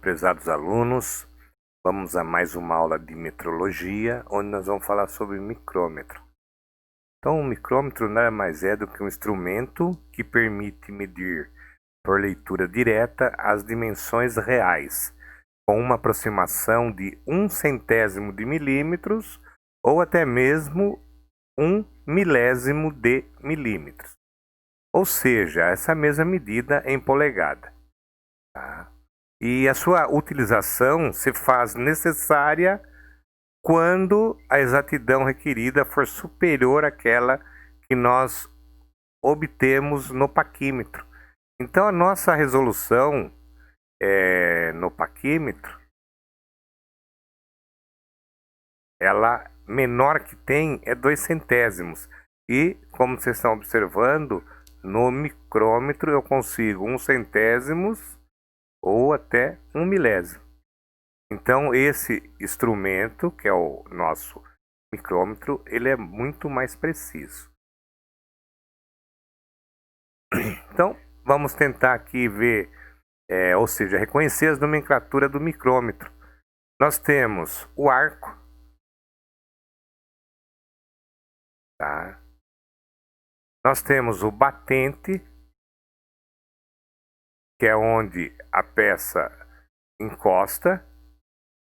Prezados alunos, vamos a mais uma aula de metrologia, onde nós vamos falar sobre micrômetro. Então, o micrômetro nada mais é do que um instrumento que permite medir por leitura direta as dimensões reais, com uma aproximação de 1/100º de milímetros ou até mesmo 1/1000º de milímetros, ou seja, essa mesma medida em polegada. Tá? E a sua utilização se faz necessária quando a exatidão requerida for superior àquela que nós obtemos no paquímetro. Então, a nossa resolução no paquímetro, ela menor que tem é 2/100º. E, como vocês estão observando, no micrômetro eu consigo 1/100º ou até 1/1000º. Então, esse instrumento, que é o nosso micrômetro, ele é muito mais preciso. Então, vamos tentar aqui ver, ou seja, reconhecer as nomenclaturas do micrômetro. Nós temos o arco, tá? Nós temos o batente, que é onde a peça encosta.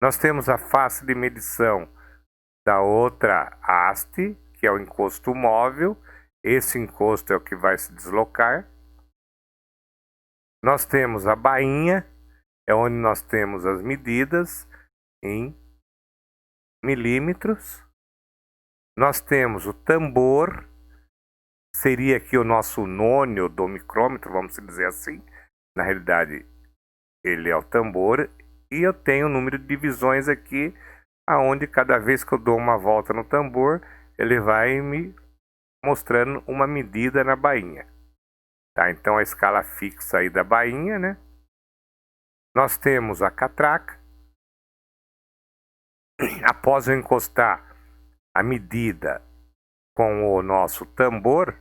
Nós temos a face de medição da outra haste, que é o encosto móvel. Esse encosto é o que vai se deslocar. Nós temos a bainha, é onde nós temos as medidas em milímetros. Nós temos o tambor, seria aqui o nosso nônio do micrômetro, vamos dizer assim. Na realidade, ele é o tambor. E eu tenho o número de divisões aqui, aonde cada vez que eu dou uma volta no tambor, ele vai me mostrando uma medida na bainha. Tá, então a escala fixa aí da bainha, né? Nós temos a catraca. Após eu encostar a medida com o nosso tambor,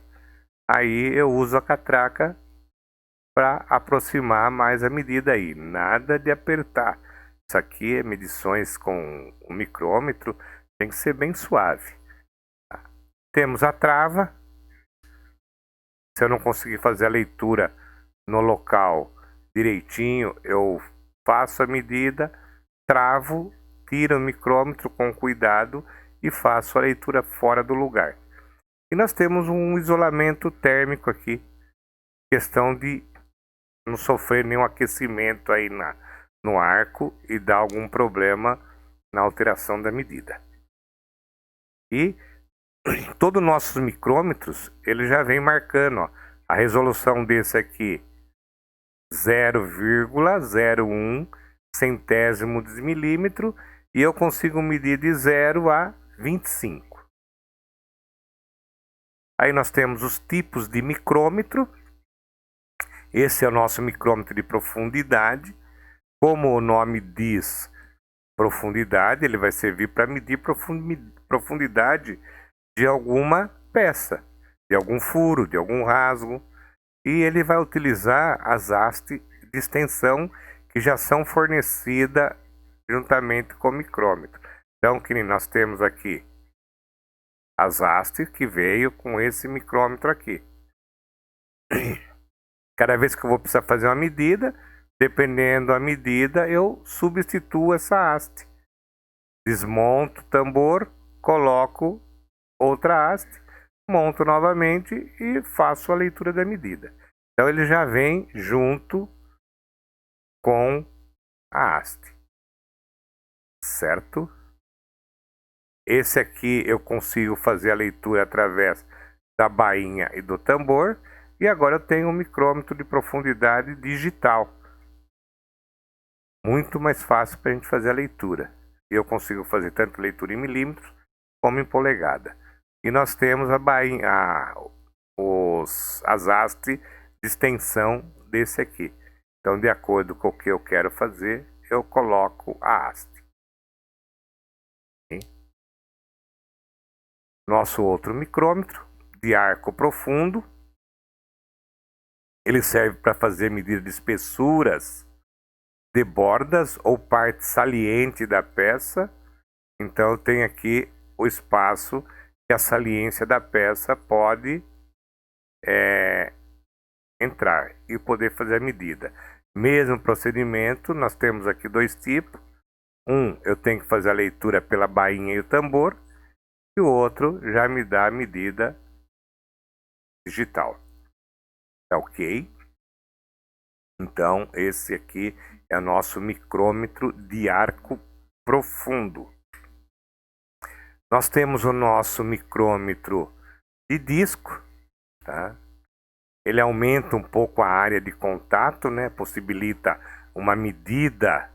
aí eu uso a catraca para aproximar mais a medida aí. Nada de apertar. Isso aqui é medições com o micrômetro, tem que ser bem suave. Tá? Temos a trava. Se eu não conseguir fazer a leitura no local direitinho, eu faço a medida, travo, tiro o micrômetro com cuidado e faço a leitura fora do lugar. E nós temos um isolamento térmico aqui, questão de não sofrer nenhum aquecimento aí no arco e dar algum problema na alteração da medida. E todos os nossos micrômetros, ele já vem marcando, ó, a resolução desse aqui, 0,01 centésimo de milímetro, e eu consigo medir de 0 a 25. Aí nós temos os tipos de micrômetro. Esse é o nosso micrômetro de profundidade. Como o nome diz, profundidade, ele vai servir para medir profundidade de alguma peça, de algum furo, de algum rasgo. E ele vai utilizar as hastes de extensão que já são fornecidas juntamente com o micrômetro. Então, que nem nós temos aqui as hastes que veio com esse micrômetro aqui. Cada vez que eu vou precisar fazer uma medida, dependendo da medida, eu substituo essa haste. Desmonto o tambor, coloco outra haste, monto novamente e faço a leitura da medida. Então ele já vem junto com a haste, certo? Esse aqui eu consigo fazer a leitura através da bainha e do tambor. E agora eu tenho um micrômetro de profundidade digital. Muito mais fácil para a gente fazer a leitura. E eu consigo fazer tanto leitura em milímetros como em polegada. E nós temos a bainha, as hastes de extensão desse aqui. Então, de acordo com o que eu quero fazer, eu coloco a haste. Nosso outro micrômetro de arco profundo. Ele serve para fazer medida de espessuras de bordas ou parte saliente da peça. Então eu tenho aqui o espaço que a saliência da peça pode entrar e poder fazer a medida. Mesmo procedimento, nós temos aqui dois tipos. Eu tenho que fazer a leitura pela bainha e o tambor, e o outro já me dá a medida digital. Tá ok? Então, esse aqui é o nosso micrômetro de arco profundo. Nós temos o nosso micrômetro de disco, tá? Ele aumenta um pouco a área de contato, né? Possibilita uma medida,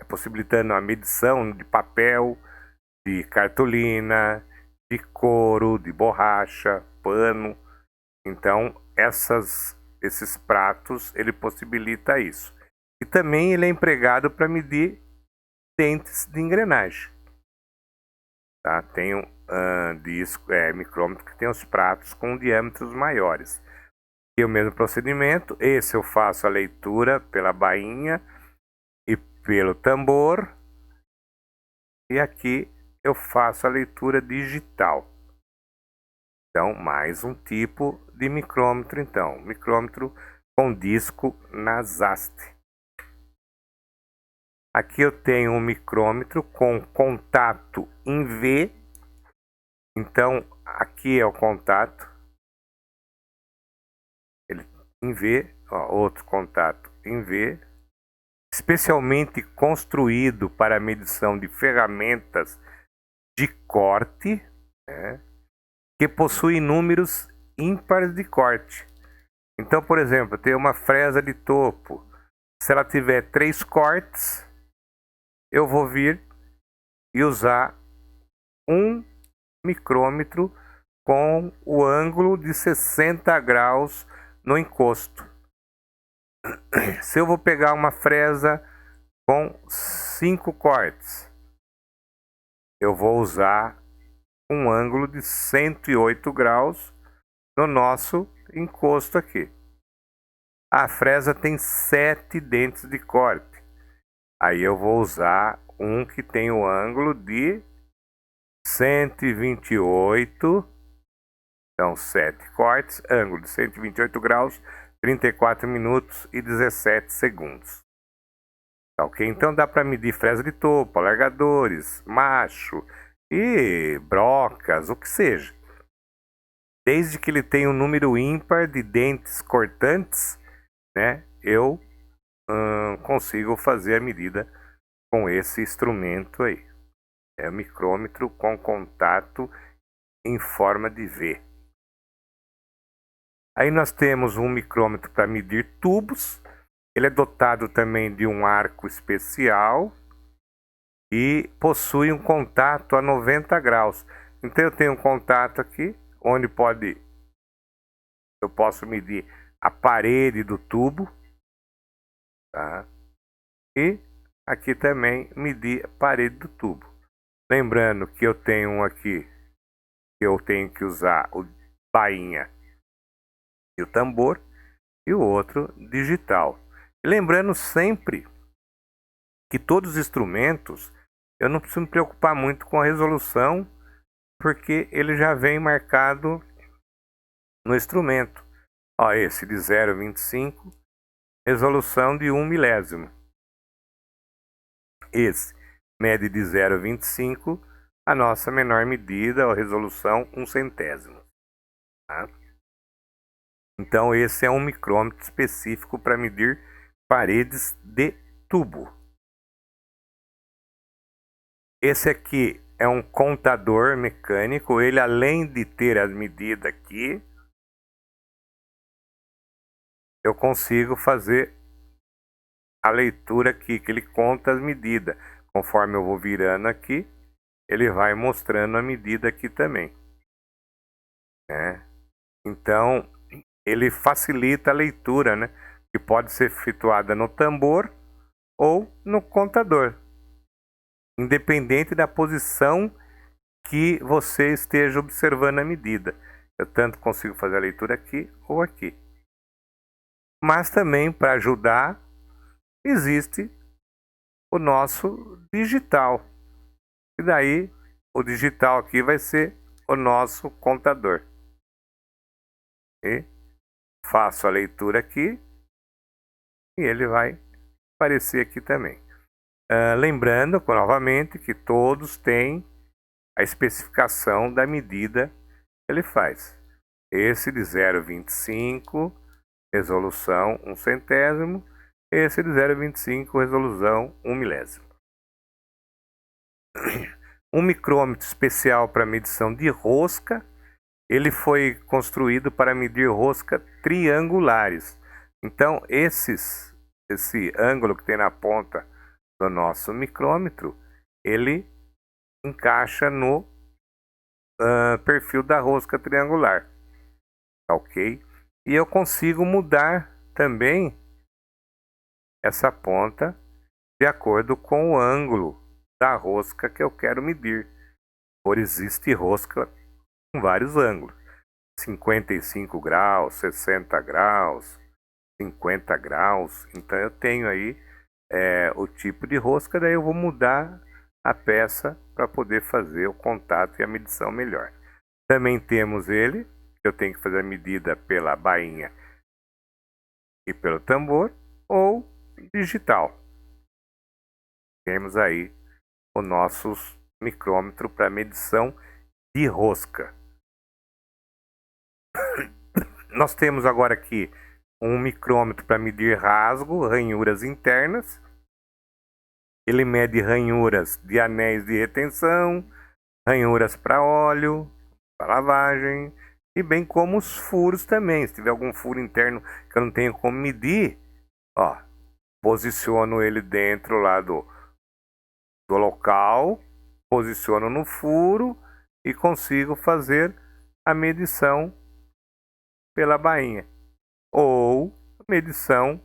possibilitando a medição de papel, de cartolina, de couro, de borracha, pano. Então, esses pratos, ele possibilita isso. E também ele é empregado para medir dentes de engrenagem. Tá? Tem um micrômetro que tem os pratos com diâmetros maiores. E o mesmo procedimento, esse eu faço a leitura pela bainha e pelo tambor. E aqui eu faço a leitura digital. Então, mais um tipo de micrômetro, então. Micrômetro com disco nas haste. Aqui eu tenho um micrômetro com contato em V. Então, aqui é o contato. Ele em V, outro contato em V. Especialmente construído para medição de ferramentas de corte, né, que possui números ímpares de corte. Então, por exemplo, eu tenho uma fresa de topo. Se ela tiver 3 cortes, eu vou vir e usar um micrômetro com o ângulo de 60 graus no encosto. Se eu vou pegar uma fresa com 5 cortes, eu vou usar um ângulo de 108 graus no nosso encosto aqui. A fresa tem 7 dentes de corte. Aí eu vou usar um que tem o ângulo de 128. Então, 7 cortes, ângulo de 128 graus, 34 minutos e 17 segundos. Tá ok? Então dá para medir fresa de topo, alargadores, macho e brocas, o que seja. Desde que ele tenha um número ímpar de dentes cortantes, né, eu consigo fazer a medida com esse instrumento aí. É o micrômetro com contato em forma de V. Aí nós temos um micrômetro para medir tubos. Ele é dotado também de um arco especial e possui um contato a 90 graus. Então eu tenho um contato aqui, onde eu posso medir a parede do tubo, tá? E aqui também medir a parede do tubo. Lembrando que eu tenho um aqui que eu tenho que usar o bainha e o tambor, e o outro digital. E lembrando sempre que todos os instrumentos, eu não preciso me preocupar muito com a resolução, porque ele já vem marcado no instrumento. Ó, esse de 0,25, resolução de 1 milésimo. Esse mede de 0,25, a nossa menor medida, a resolução 1 centésimo. Tá? Então esse é um micrômetro específico para medir paredes de tubo. Esse aqui é um contador mecânico. Ele, além de ter as medidas aqui, eu consigo fazer a leitura aqui, que ele conta as medidas. Conforme eu vou virando aqui, ele vai mostrando a medida aqui também, né? Então, ele facilita a leitura, né? Que pode ser efetuada no tambor ou no contador, independente da posição que você esteja observando a medida. Eu tanto consigo fazer a leitura aqui ou aqui. Mas também, para ajudar, existe o nosso digital. E daí o digital aqui vai ser o nosso contador. E faço a leitura aqui e ele vai aparecer aqui também. Lembrando novamente que todos têm a especificação da medida que ele faz. Esse de 0,25, resolução 1 centésimo. Esse de 0,25, resolução 1 milésimo. Um micrômetro especial para medição de rosca. Ele foi construído para medir rosca triangulares. Então, esse ângulo que tem na ponta do nosso micrômetro, ele encaixa no perfil da rosca triangular. Ok? E eu consigo mudar também essa ponta de acordo com o ângulo da rosca que eu quero medir. Por existe rosca com vários ângulos. 55 graus, 60 graus, 50 graus. Então eu tenho aí o tipo de rosca, daí eu vou mudar a peça para poder fazer o contato e a medição melhor. Também temos ele, eu tenho que fazer a medida pela bainha e pelo tambor, ou digital. Temos aí o nosso micrômetro para medição de rosca. Nós temos agora aqui um micrômetro para medir rasgo, ranhuras internas. Ele mede ranhuras de anéis de retenção, ranhuras para óleo, para lavagem, e bem como os furos também. Se tiver algum furo interno que eu não tenho como medir, ó, posiciono ele dentro lá do local, posiciono no furo e consigo fazer a medição pela bainha. Ou medição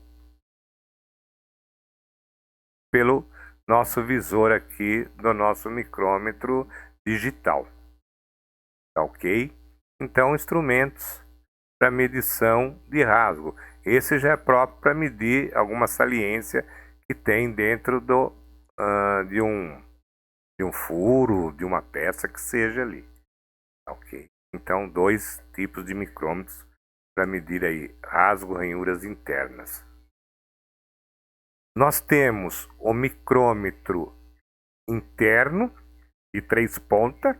pelo nosso visor aqui do nosso micrômetro digital. Tá ok? Então, instrumentos para medição de rasgo. Esse já é próprio para medir alguma saliência que tem dentro de um furo, de uma peça que seja ali. Tá ok? Então, dois tipos de micrômetros para medir aí rasgo, ranhuras internas. Nós temos o micrômetro interno de 3 pontas.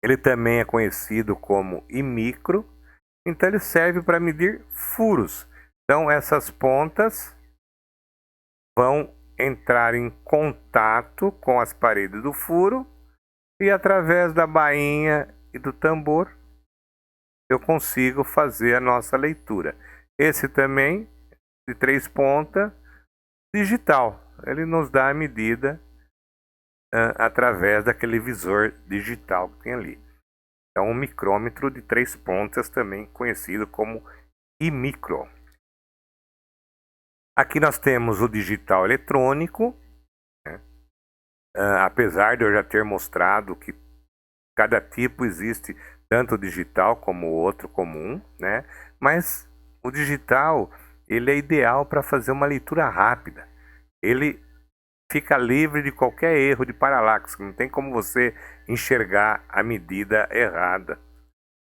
Ele também é conhecido como imicro. Então ele serve para medir furos. Então essas pontas vão entrar em contato com as paredes do furo e através da bainha e do tambor eu consigo fazer a nossa leitura. Esse também de 3 pontas digital. Ele nos dá a medida através daquele visor digital que tem ali. É um micrômetro de 3 pontas, também conhecido como imicro. Aqui nós temos o digital eletrônico, né? Apesar de eu já ter mostrado que cada tipo existe, tanto o digital como o outro comum, né? Mas o digital ele é ideal para fazer uma leitura rápida. Ele fica livre de qualquer erro de paralaxe, não tem como você enxergar a medida errada,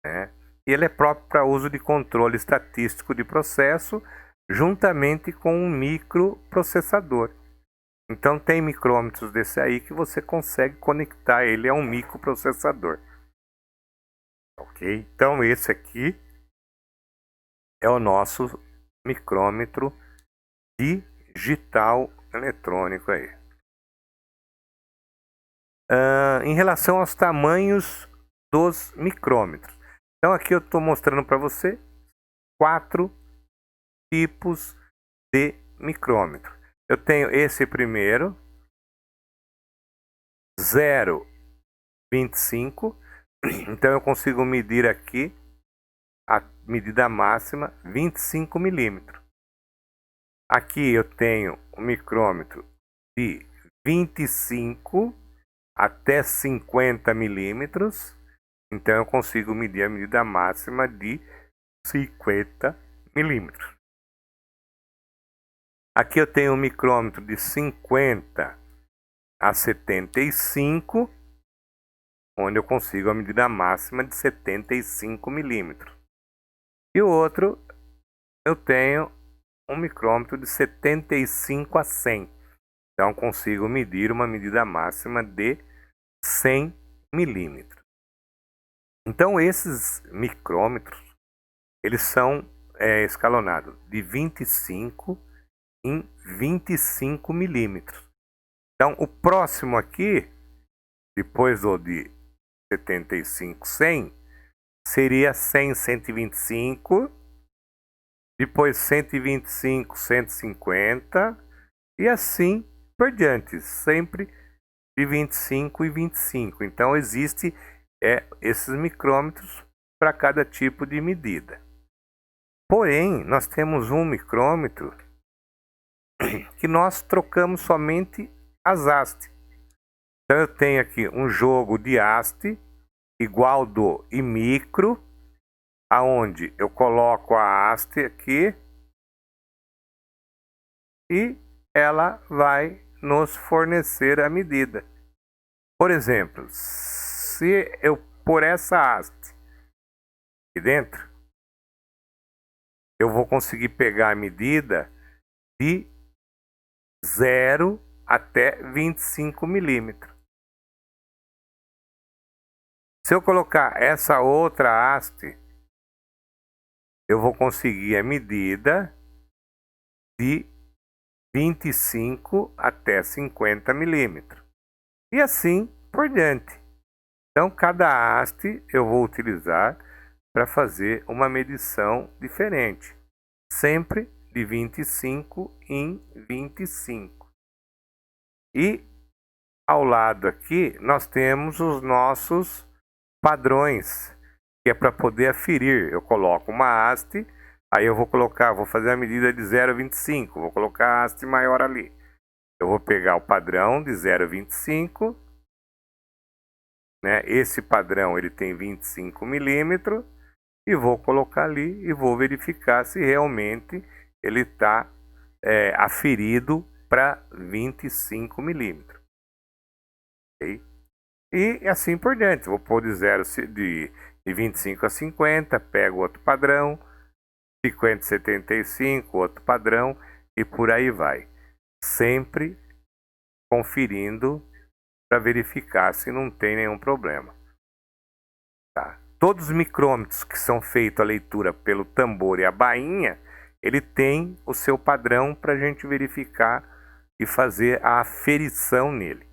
né? E ele é próprio para uso de controle estatístico de processo, juntamente com um microprocessador. Então tem micrômetros desse aí que você consegue conectar ele a um microprocessador. Ok? Então esse aqui é o nosso micrômetro digital eletrônico aí. Em relação aos tamanhos dos micrômetros. Então aqui eu estou mostrando para você 4 tipos de micrômetro. Eu tenho esse primeiro, 0,25. Então eu consigo medir aqui a medida máxima 25 milímetros. Aqui eu tenho um micrômetro de 25 até 50 milímetros. Então eu consigo medir a medida máxima de 50 milímetros. Aqui eu tenho um micrômetro de 50 a 75, onde eu consigo a medida máxima de 75 milímetros. E o outro, eu tenho um micrômetro de 75 a 100. Então, consigo medir uma medida máxima de 100 milímetros. Então, esses micrômetros, eles são escalonados de 25 em 25 milímetros. Então, o próximo aqui, depois do de 75, 100, seria 100, 125, depois 125, 150 e assim por diante, sempre de 25 e 25. Então, existe esses micrômetros para cada tipo de medida. Porém, nós temos um micrômetro que nós trocamos somente as hastes. Então, eu tenho aqui um jogo de haste igual do I micro, aonde eu coloco a haste aqui e ela vai nos fornecer a medida. Por exemplo, se eu pôr essa haste aqui dentro, eu vou conseguir pegar a medida de 0 até 25 milímetros. Se eu colocar essa outra haste, eu vou conseguir a medida de 25 até 50 milímetros. E assim por diante. Então, cada haste eu vou utilizar para fazer uma medição diferente. Sempre de 25 em 25. E ao lado aqui nós temos os nossos padrões, que é para poder aferir. Eu coloco uma haste, aí eu vou fazer a medida de 0,25, vou colocar a haste maior ali. Eu vou pegar o padrão de 0,25, né? Esse padrão ele tem 25 milímetros, e vou colocar ali e vou verificar se realmente ele está aferido para 25 milímetros. Okay? E assim por diante. Vou pôr de 25 a 50, pego outro padrão, 50 a 75, outro padrão, e por aí vai. Sempre conferindo para verificar se não tem nenhum problema. Tá? Todos os micrômetros que são feitos a leitura pelo tambor e a bainha, ele tem o seu padrão para a gente verificar e fazer a aferição nele.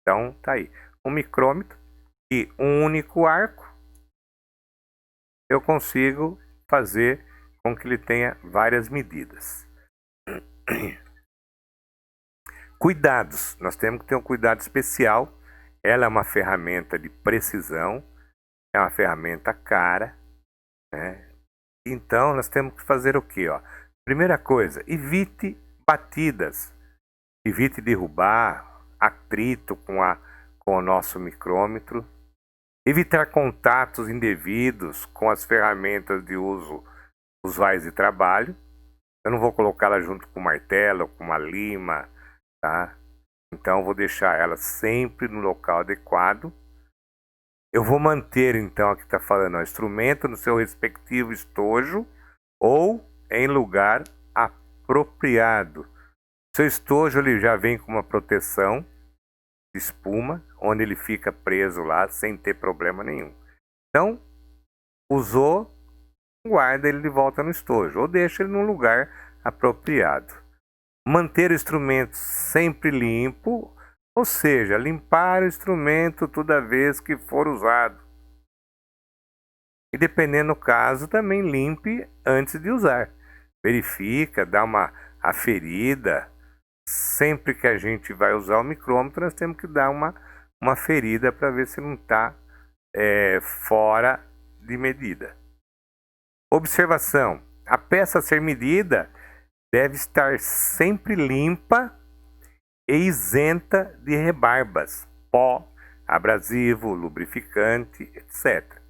Então, tá aí. Um micrômetro e um único arco, eu consigo fazer com que ele tenha várias medidas. Cuidados. Nós temos que ter um cuidado especial. Ela é uma ferramenta de precisão, é uma ferramenta cara, né? Então, nós temos que fazer o quê? Primeira coisa, evite batidas. Evite derrubar atrito com o nosso micrômetro. Evitar contatos indevidos com as ferramentas de uso usuais de trabalho. Eu não vou colocá-la junto com o martelo, com uma lima, tá? Então, eu vou deixar ela sempre no local adequado. Eu vou manter, então, aqui está falando, o instrumento no seu respectivo estojo ou em lugar apropriado. Seu estojo ele já vem com uma proteção de espuma, onde ele fica preso lá sem ter problema nenhum. Então, usou, guarda ele de volta no estojo ou deixa ele num lugar apropriado. Manter o instrumento sempre limpo, ou seja, limpar o instrumento toda vez que for usado. E dependendo do caso, também limpe antes de usar. Verifica, dá uma aferida. Sempre que a gente vai usar o micrômetro, nós temos que dar uma aferida para ver se não está fora de medida. Observação: a peça a ser medida deve estar sempre limpa e isenta de rebarbas, pó, abrasivo, lubrificante, etc.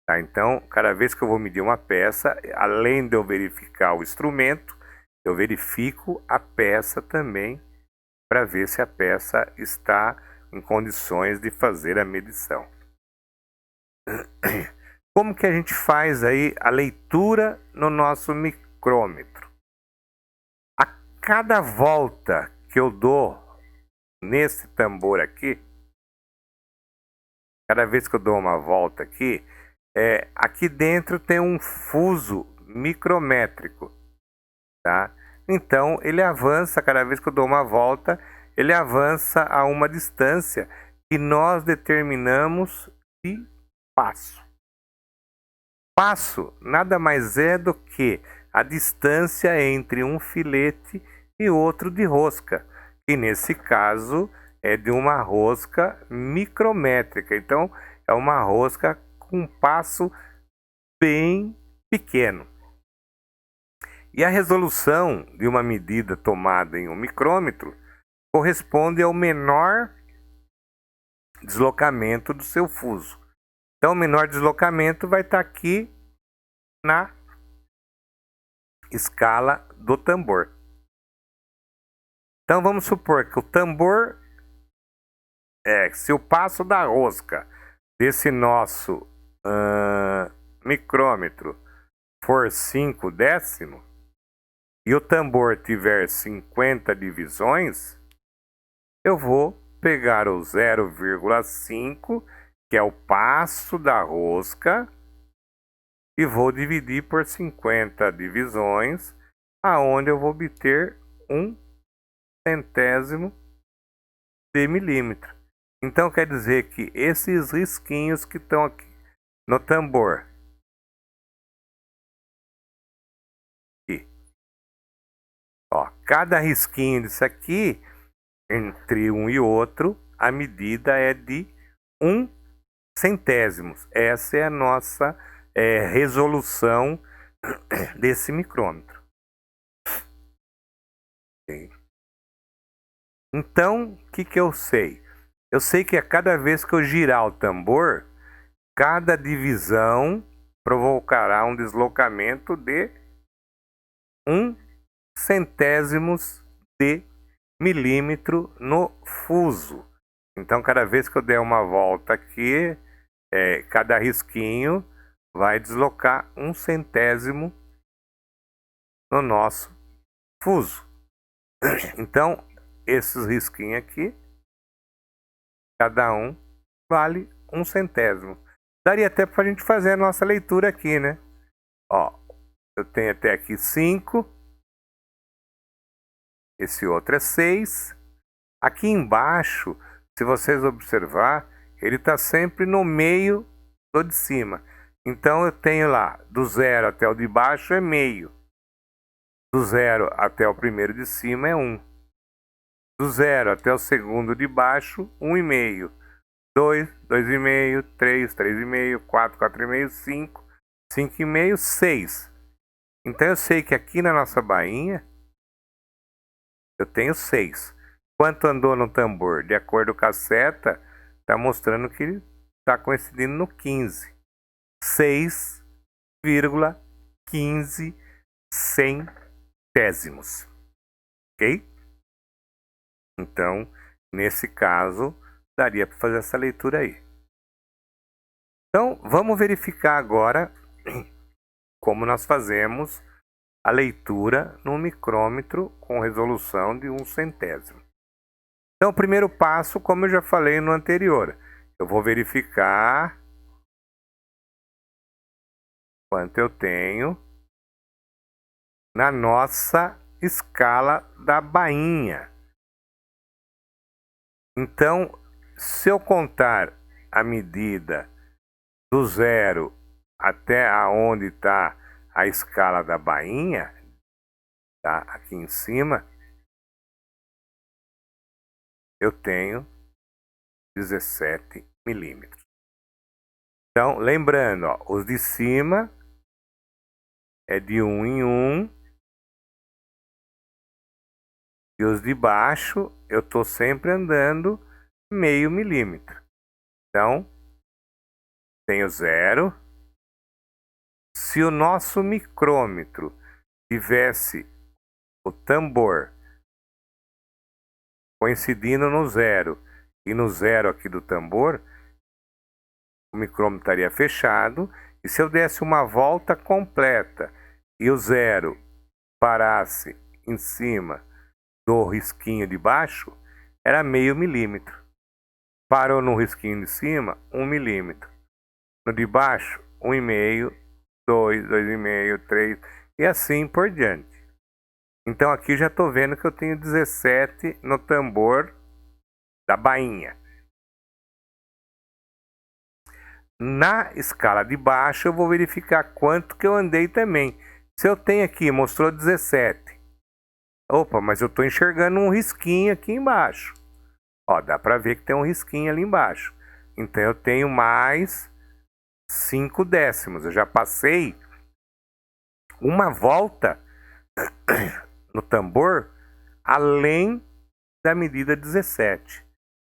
Tá? Então, cada vez que eu vou medir uma peça, além de eu verificar o instrumento, eu verifico a peça também para ver se a peça está em condições de fazer a medição. Como que a gente faz aí a leitura no nosso micrômetro? A cada volta que eu dou nesse tambor aqui, cada vez que eu dou uma volta aqui, aqui dentro tem um fuso micrométrico, tá? Então ele avança, cada vez que eu dou uma volta, ele avança a uma distância que nós determinamos de passo. Passo nada mais é do que a distância entre um filete e outro de rosca, que nesse caso é de uma rosca micrométrica. Então é uma rosca com um passo bem pequeno. E a resolução de uma medida tomada em um micrômetro corresponde ao menor deslocamento do seu fuso. Então, o menor deslocamento vai estar aqui na escala do tambor. Então, vamos supor que o tambor, se o passo da rosca desse nosso micrômetro for 5 décimos e o tambor tiver 50 divisões, eu vou pegar o 0,5, que é o passo da rosca, e vou dividir por 50 divisões, aonde eu vou obter 1/100º de milímetro. Então quer dizer que esses risquinhos que estão aqui no tambor, aqui, ó, cada risquinho disso aqui, entre um e outro, a medida é de 1/100º. Essa é a nossa resolução desse micrômetro. Okay. Então, o que eu sei? Eu sei que a cada vez que eu girar o tambor, cada divisão provocará um deslocamento de 1/100º de milímetro no fuso. Então, cada vez que eu der uma volta aqui, cada risquinho vai deslocar 1/100º no nosso fuso. Então, esses risquinhos aqui, cada um vale 1/100º. Daria até para a gente fazer a nossa leitura aqui, né? Ó, eu tenho até aqui 5. Esse outro é 6. Aqui embaixo, se vocês observar, ele está sempre no meio do de cima. Então eu tenho lá, do 0 até o de baixo é meio. Do 0 até o primeiro de cima é 1. Do 0 até o segundo de baixo, 1,5. 2, 2,5, 3, 3,5, 4, 4,5, 5, 5,5, 6. Então eu sei que aqui na nossa bainha eu tenho 6. Quanto andou no tambor? De acordo com a seta, está mostrando que está coincidindo no 15. 6,15 centésimos. Ok? Então, nesse caso, daria para fazer essa leitura aí. Então, vamos verificar agora como nós fazemos a leitura no micrômetro com resolução de 1/100º. Então, o primeiro passo, como eu já falei no anterior, eu vou verificar quanto eu tenho na nossa escala da bainha. Então, se eu contar a medida do 0 até aonde está a escala da bainha, tá aqui em cima, eu tenho 17 milímetros. Então, lembrando, ó, os de cima é de 1 em 1 e os de baixo eu estou sempre andando meio milímetro. Então, tenho 0. Se o nosso micrômetro tivesse o tambor coincidindo no zero e no zero aqui do tambor, o micrômetro estaria fechado. E se eu desse uma volta completa e o zero parasse em cima do risquinho de baixo, era meio milímetro. Parou no risquinho de cima, 1 milímetro. No de baixo, 1,5, 2, 2,5, 3 e assim por diante. Então aqui já estou vendo que eu tenho 17 no tambor da bainha. Na escala de baixo eu vou verificar quanto que eu andei também. Se eu tenho aqui, mostrou 17. Opa, mas eu estou enxergando um risquinho aqui embaixo. Ó, dá para ver que tem um risquinho ali embaixo. Então eu tenho mais 5 décimos. Eu já passei uma volta no tambor além da medida 17.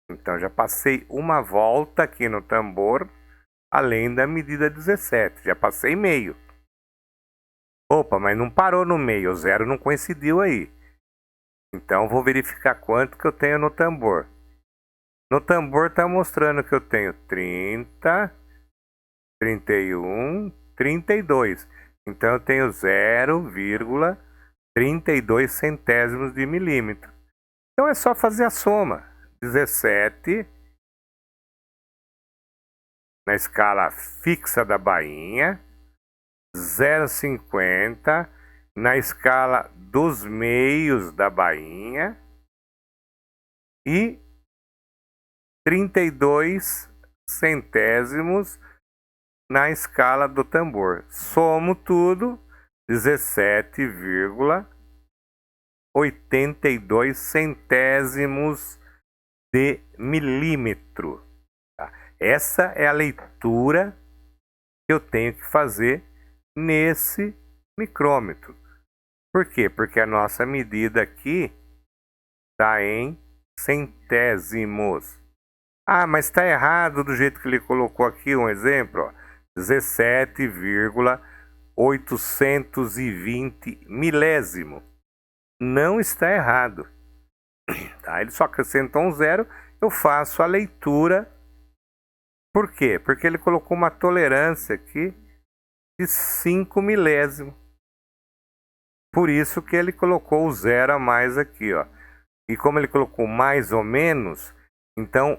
Então já passei uma volta aqui no tambor além da medida 17. Já passei meio. Opa, mas não parou no meio. O zero não coincidiu aí. Então vou verificar quanto que eu tenho no tambor. No tambor está mostrando que eu tenho 30, 31, 32. Então eu tenho 0,32 centésimos de milímetro. Então é só fazer a soma. 17 na escala fixa da bainha, 0,50 na escala dos meios da bainha e 32 centésimos na escala do tambor. Somo tudo, 17,82 centésimos de milímetro. Tá? Essa é a leitura que eu tenho que fazer nesse micrômetro. Por quê? Porque a nossa medida aqui está em centésimos. Ah, mas está errado do jeito que ele colocou aqui um exemplo. 17,820 milésimo. Não está errado. Tá? Ele só acrescentou um zero. Eu faço a leitura. Por quê? Porque ele colocou uma tolerância aqui de 5 milésimos. Por isso que ele colocou o zero a mais aqui, ó. E como ele colocou mais ou menos, então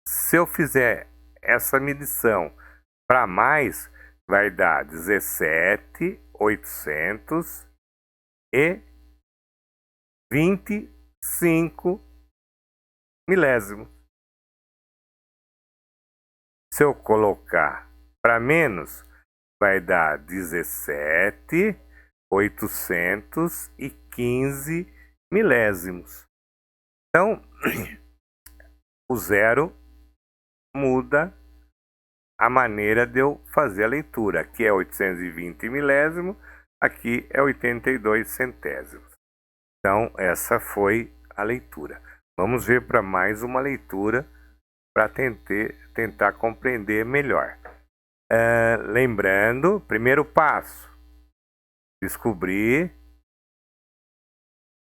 se eu fizer essa medição para mais, vai dar 17,825 milésimos. Se eu colocar para menos, vai dar 17,815 milésimos. Então, o zero muda a maneira de eu fazer a leitura. Aqui é 820 milésimo, aqui é 82 centésimos. Então, essa foi a leitura. Vamos ver para mais uma leitura para tentar compreender melhor. Lembrando, primeiro passo, descobrir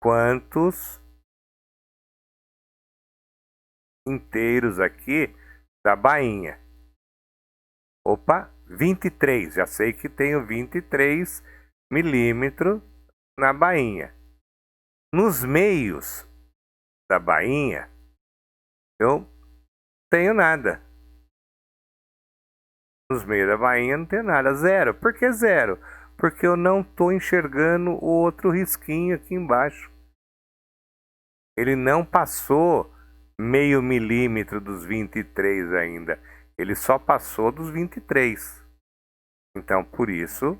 quantos inteiros aqui da bainha. Opa, 23. Já sei que tenho 23 milímetros na bainha. Nos meios da bainha, eu tenho nada. Nos meios da bainha não tenho nada. Zero. Por que zero? Porque eu não estou enxergando o outro risquinho aqui embaixo. Ele não passou meio milímetro dos 23 ainda. Ele só passou dos 23. Então, por isso,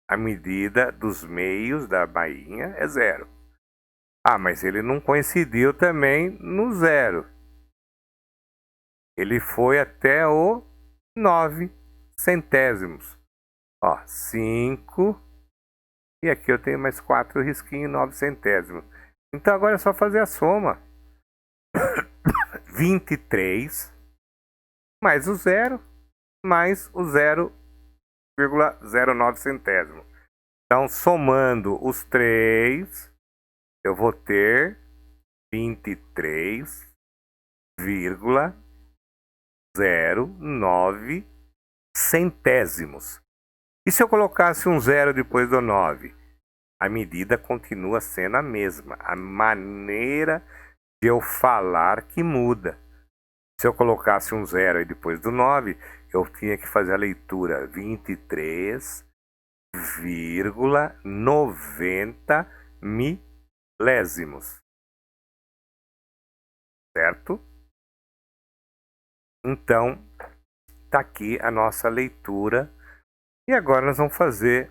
a medida dos meios da bainha é zero. Ah, mas ele não coincidiu também no zero. Ele foi até o 9 centésimos. Ó, 5. E aqui eu tenho mais 4 risquinhos, 9 centésimos. Então agora é só fazer a soma. 23 mais o zero, mais o 0,09 centésimo. Então, somando os três, eu vou ter 23,09 centésimos. E se eu colocasse um zero depois do 9? A medida continua sendo a mesma. A maneira de eu falar que muda. Se eu colocasse um zero aí depois do 9, eu tinha que fazer a leitura 23,90 milésimos. Certo? Então, está aqui a nossa leitura. E agora nós vamos fazer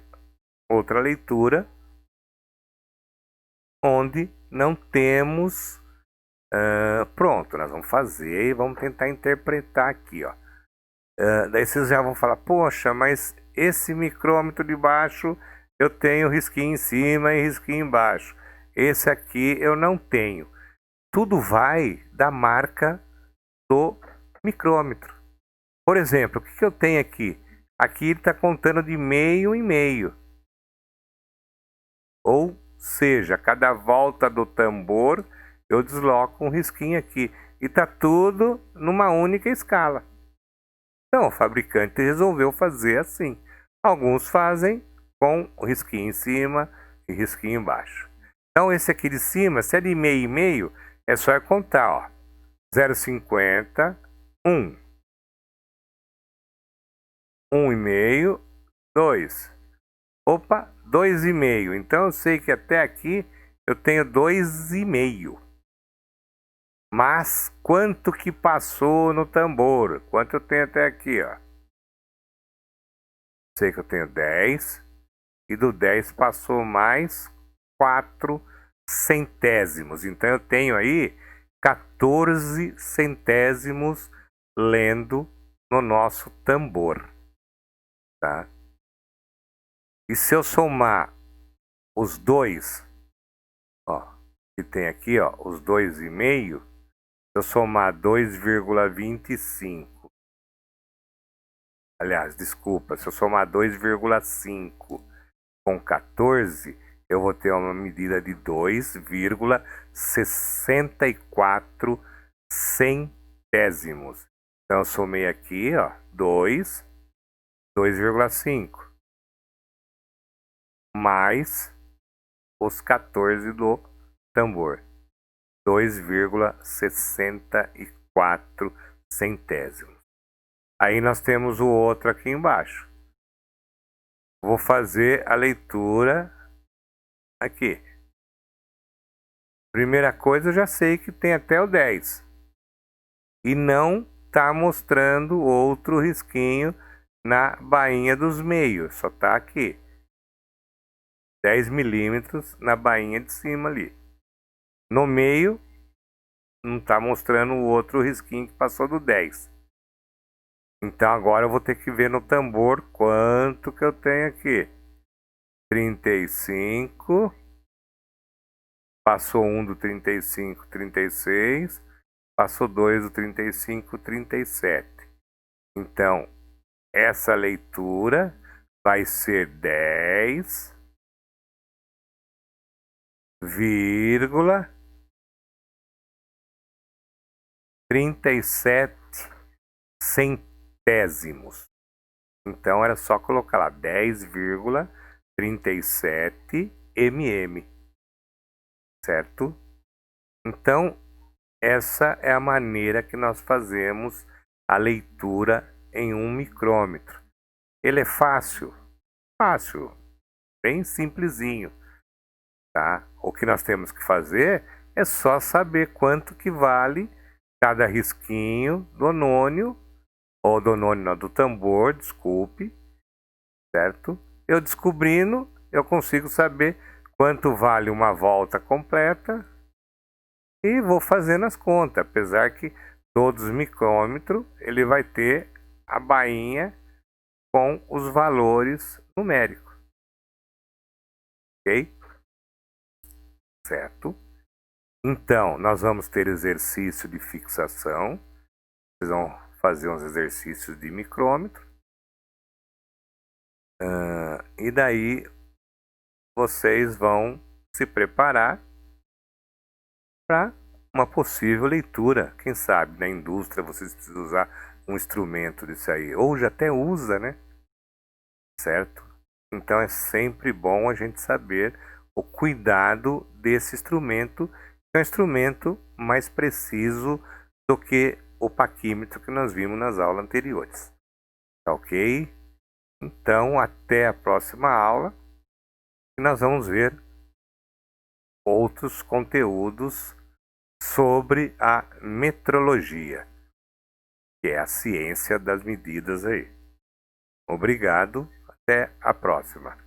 outra leitura onde não temos. Pronto, nós vamos fazer e vamos tentar interpretar aqui, ó. Daí vocês já vão falar, poxa, mas esse micrômetro de baixo eu tenho risquinho em cima e risquinho embaixo. Esse aqui eu não tenho. Tudo vai da marca do micrômetro. Por exemplo, o que eu tenho aqui? Aqui ele está contando de meio em meio. Ou seja, cada volta do tambor eu desloco um risquinho aqui. E está tudo numa única escala. Então, o fabricante resolveu fazer assim. Alguns fazem com o risquinho em cima e risquinho embaixo. Então, esse aqui de cima, se é de meio e meio, é só contar, ó. 0,50, 1. 1,5, 2. Opa, 2,5. Então, eu sei que até aqui eu tenho 2,5. Mas quanto que passou no tambor? Quanto eu tenho até aqui, ó? Sei que eu tenho 10. E do 10 passou mais 4 centésimos. Então eu tenho aí 14 centésimos lendo no nosso tambor. Tá? E se eu somar os dois, ó, que tem aqui, ó, os 2,5, se eu somar 2,25, aliás, desculpa, se eu somar 2,5 com 14, eu vou ter uma medida de 2,64 centésimos. Então eu somei aqui, ó, 2,5 mais os 14 do tambor, 2,64 centésimos. Aí nós temos o outro aqui embaixo. Vou fazer a leitura aqui. Primeira coisa, eu já sei que tem até o 10. E não está mostrando outro risquinho na bainha dos meios. Só está aqui. 10 milímetros na bainha de cima ali. No meio, não está mostrando o outro risquinho que passou do 10. Então agora eu vou ter que ver no tambor quanto que eu tenho aqui. 35. Passou 1 do 35, 36. Passou 2 do 35, 37. Então, essa leitura vai ser 10,37 centésimos. Então, era só colocar lá 10,37 mm. Certo? Então, essa é a maneira que nós fazemos a leitura em um micrômetro. Ele é fácil? Fácil, bem simplesinho, tá? O que nós temos que fazer é só saber quanto que vale cada risquinho do nônio, ou do nônio não, do tambor, desculpe, certo? Eu descobrindo, eu consigo saber quanto vale uma volta completa e vou fazendo as contas, apesar que todos os micrômetros ele vai ter a bainha com os valores numéricos. Ok? Certo? Então, nós vamos ter exercício de fixação. Vocês vão fazer uns exercícios de micrômetro. E daí, vocês vão se preparar para uma possível leitura. Quem sabe na indústria vocês precisam usar um instrumento disso aí, ou já até usa, né? Certo? Então é sempre bom a gente saber o cuidado desse instrumento, que é um instrumento mais preciso do que o paquímetro que nós vimos nas aulas anteriores. Tá ok? Então, até a próxima aula, e nós vamos ver outros conteúdos sobre a metrologia, que é a ciência das medidas aí. Obrigado, até a próxima.